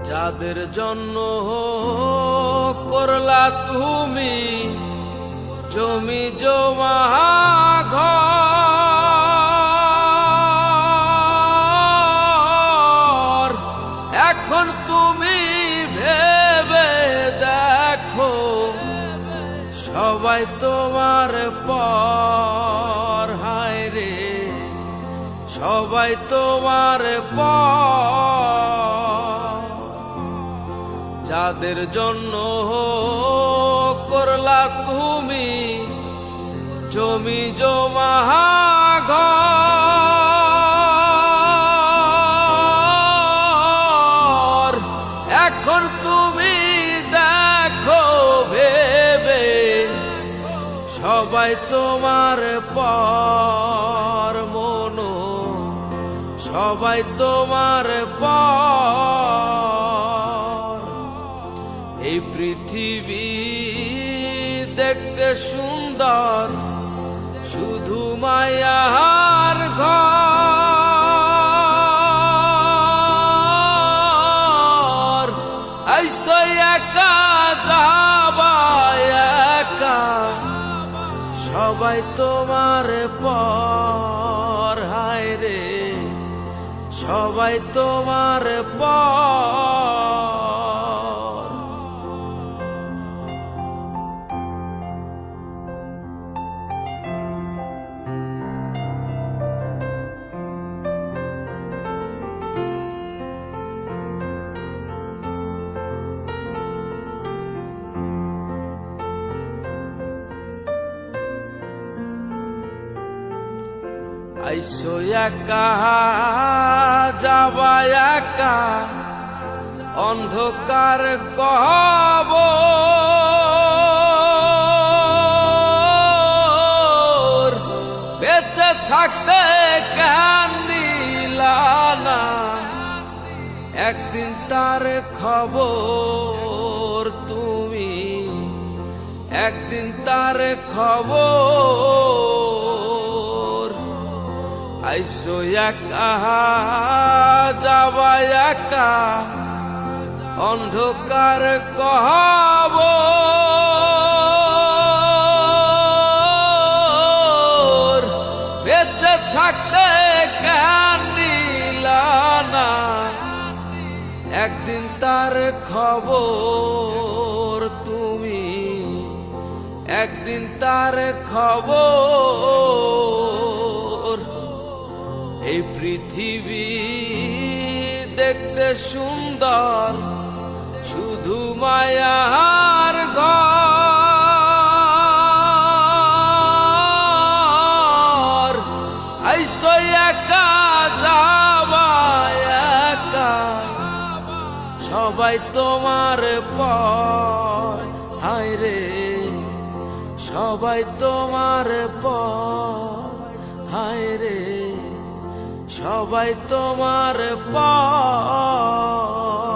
যাদের জন্য করলা তুমি জমি জমা ঘর, এখন তুমি ভেবে দেখো সবাই তোমার পর। হায় রে, সবাই তোমার পর। যাদের জন্য করলা তুমি জমি জমা ঘর, এখন তুমি দেখো ভেবে সবাই তোমার পর। মনো, সবাই তোমার পর। এই পৃথিবী দেখতে সুন্দর, শুধু মায়ার ঘর। আইসো একা যাবা একা, সবাই তোমার পর। হায় রে, সবাই তোমার পর। আইসো একা যাবা একা, অন্ধকার কবর। বেঁচে থাকতে কেন নিলা না একদিন তার খবর তুমি, একদিন তার খবর। আইসো একা যাবা একা, অন্ধকার কবর। বেঁচে থাকতে কেন নিলা না একদিন তার খবর তুমি, একদিন তার খবর। এই পৃথিবী দেখতে সুন্দর, শুধু মায়ার ঘর। আইসো একা যাবা একা, সবাই তোমার পর। হায় রে, সবাই তোমার পর। হায় রে, সবাই তোমার পর।